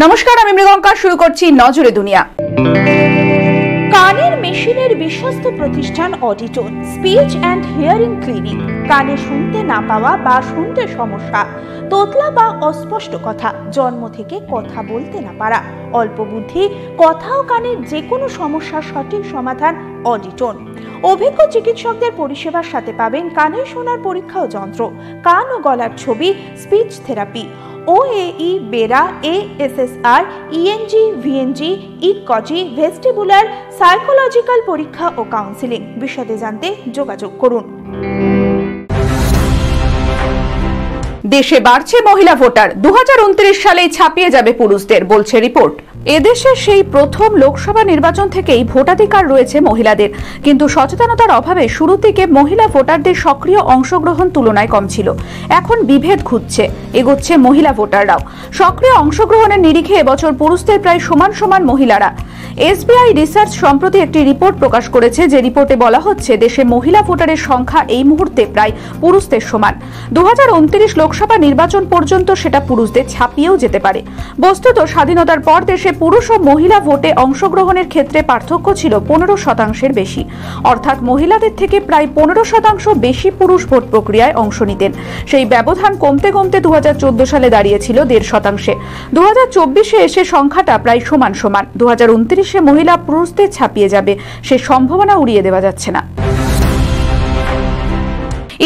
নমস্কার, আমি মৃগঙ্কা। শুরু করছি নজরে দুনিয়া। কানের মেশিনের বিশ্বস্ত প্রতিষ্ঠান অডিটন স্পিচ অ্যান্ড হিয়ারিং ক্লিনিক। কানে শুনতে না পাওয়া বা শুনতে সমস্যা, তোতলা বা অস্পষ্ট কথা, জন্ম থেকে কথা বলতে না পারা, অল্প বুদ্ধি, কথা ও কানের যে কোনো সমস্যার সঠিক সমাধান অডিটন। অভিজ্ঞ চিকিৎসকদের পরিষেবার সাথে পাবেন কানে শোনার পরীক্ষা ও যন্ত্র, কান ও গলার ছবি, speech therapy, OAE, BERA, ASSR, ENG, VNG, ইকজি, ভেস্টিবুলার, সাইকোলজিক্যাল পরীক্ষা ও কাউন্সিলিং। বিশদে জানতে যোগাযোগ করুন। দেশে বাড়ছে মহিলা ভোটার। 2029 সালেই ছাপিয়ে যাবে পুরুষদের, বলছে রিপোর্ট। এদেশে সেই প্রথম লোকসভা নির্বাচন থেকেই ভোটাধিকার রয়েছে মহিলাদের, কিন্তু সচেতনতার অভাবে শুরু থেকে মহিলা ভোটারদের সক্রিয় অংশগ্রহণ তুলনায় কম ছিল। এখন বিভেদ ঘুরছে, এগোচ্ছে মহিলা ভোটাররাও। সক্রিয় অংশগ্রহণের নিরিখে এবছর পুরুষদের প্রায় সমান সমান মহিলারা। SBI রিসার্চ সম্প্রতি একটি রিপোর্ট প্রকাশ করেছে, যে রিপোর্টে বলা হচ্ছে দেশে মহিলা ভোটারের সংখ্যা এই মুহূর্তে প্রায় পুরুষদের সমান। 2029 লোকসভা নির্বাচন পর্যন্ত সেটা পুরুষদের ছাপিয়েও যেতে পারে। বস্তুত স্বাধীনতার পর দেশে পুরুষ ও মহিলা ভোটে অংশগ্রহণের ক্ষেত্রে পার্থক্য ছিল 15%-এর বেশি। অর্থাৎ মহিলাদের থেকে প্রায় 15% বেশি পুরুষ ভোট প্রক্রিয়ায় অংশ নিতেন। সেই ব্যবধান কমতে কমতে 2014 সালে দাঁড়িয়েছিল 1.5%। 2024-এ এসে সংখ্যাটা প্রায় সমান সমান। 2029-এ মহিলা পুরুষদের ছাপিয়ে যাবে, সে সম্ভাবনা উড়িয়ে দেওয়া যাচ্ছে না।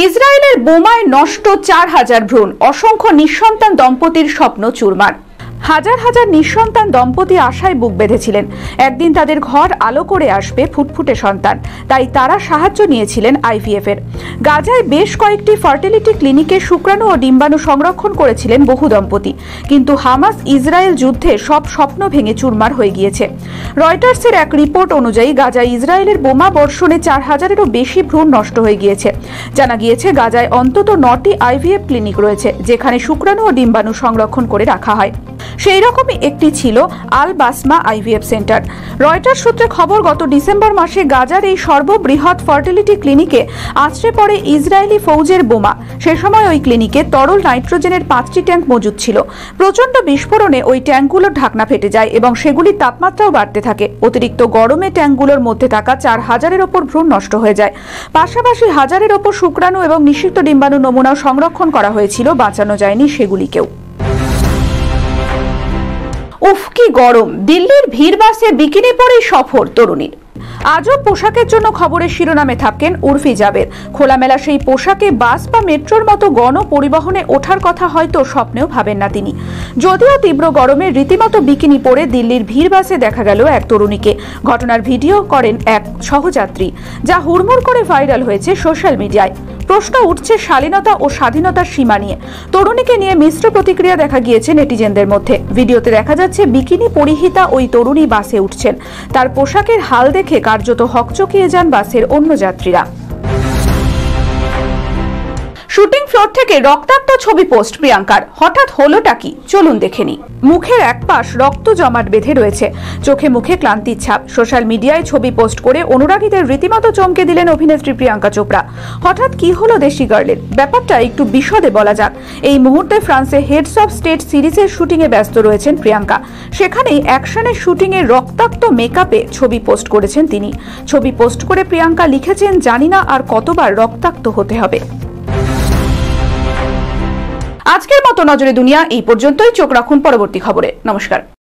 ইসরায়েলের বোমায় নষ্ট 4000 ভ্রূণ, অসংখ্য নিঃসন্তান দম্পতির স্বপ্ন চুরমার। হাজার হাজার নিঃসন্তান দম্পতি আশায় বুক বেঁধেছিলেন একদিন তাদের ঘর আলো করে আসবে ফুটফুটে সন্তান। তাই তারা সাহায্য নিয়েছিলেন IVF এর। গাজায় বেশ কয়েকটি ফার্টিলিটি ক্লিনিকে শুক্রাণু ও ডিম্বাণু সংরক্ষণ করেছিলেন বহু দম্পতি, কিন্তু হামাস ইসরায়েল যুদ্ধে সব স্বপ্ন ভেঙে চুরমার হয়ে গিয়েছে। রয়টার্সের এক রিপোর্ট অনুযায়ী গাজায় ইসরায়েলের বোমা বর্ষণে 4000-এরও বেশি ভ্রূণ নষ্ট হয়ে গিয়েছে। জানা গিয়েছে গাজায় অন্তত 9টি IVF ক্লিনিক রয়েছে, যেখানে শুক্রাণু ও ডিম্বাণু সংরক্ষণ করে রাখা হয়। সেই রকমই একটি ছিল আল বাসমা IVF সেন্টার। রয়টার্স সূত্রে খবর, গত ডিসেম্বর মাসে গাজার এই সর্ববৃহৎ ফার্টিলিটি ক্লিনিকে আছড়ে পড়ে ইসরায়েলি ফৌজের বোমা। সে সময় ওই ক্লিনিকে তরল নাইট্রোজেনের 5টি ট্যাঙ্ক মজুদ ছিল। প্রচন্ড বিস্ফোরণে ওই ট্যাঙ্কগুলোর ঢাকনা ফেটে যায় এবং সেগুলির তাপমাত্রাও বাড়তে থাকে। অতিরিক্ত গরমে ট্যাঙ্কগুলোর মধ্যে থাকা 4000-এর ওপর ভ্রূণ নষ্ট হয়ে যায়। পাশাপাশি 1000-এর ওপর শুক্রাণু এবং নিষিক্ত ডিম্বাণু নমুনাও সংরক্ষণ করা হয়েছিল, বাঁচানো যায়নি সেগুলিকেও। উফ, কি গরম! দিল্লির ভিড় বাসে বিকিনি পরেই সফর তরুণীর। আজব পোশাকের জন্য খবরের শিরোনামে থাকেন উর্ফি জাবের। খোলামেলা সেই পোশাকে বাস বা মেট্রোর মতো গণ পরিবহনে ওঠার কথা হয়তো স্বপ্নেও ভাবেন না তিনি। যদিও তীব্র গরমে রীতিমতো বিকিনি পরে দিল্লির ভিড় বাসে দেখা গেল এক তরুণীকে। ঘটনার ভিডিও করেন এক সহযাত্রী, যা হুড়মুড় করে ভাইরাল হয়েছে সোশ্যাল মিডিয়ায়। প্রশ্ন উঠছে শালীনতা ও স্বাধীনতার সীমা নিয়ে। তরুণীকে নিয়ে মিশ্র প্রতিক্রিয়া দেখা গিয়েছে নেটিজেনদের মধ্যে। ভিডিওতে দেখা যাচ্ছে বিকিনি পরিহিতা ওই তরুণী বাসে উঠছেন। তার পোশাকের হাল দেখে কার্যত হকচকিয়ে যান বাসের অন্য যাত্রীরা। শুটিং ফ্লোর থেকে রক্তাক্ত ছবি পোস্ট প্রিয়াঙ্কার। হঠাৎ হলোটা কি, চলুন দেখে নিই। মুখের এক পাশ রক্ত জমাট বেঁধে রয়েছে, চোখে মুখে ক্লান্তির ছাপ। সোশ্যাল মিডিয়ায় ছবি পোস্ট করে অনুরাগীদের রীতিমতো চমকে দিলেন অভিনেত্রী প্রিয়াঙ্কা চোপড়া। হঠাৎ কি হলো দেশি গার্লের, ব্যাপারটা একটু বিশদে বলা যাক। এই মুহূর্তে ফ্রান্সে হেডস অফ স্টেট সিরিজের শুটিং এ ব্যস্ত রয়েছেন প্রিয়াঙ্কা। সেখানেই অ্যাকশনের শুটিং এ রক্তাক্ত মেকআপে ছবি পোস্ট করেছেন তিনি। ছবি পোস্ট করে প্রিয়াঙ্কা লিখেছেন, জানি না আর কতবার রক্তাক্ত হতে হবে। আজকের মতো নজরে দুনিয়া এই পর্যন্তই। চোখ রাখুন পরবর্তী খবরে। নমস্কার।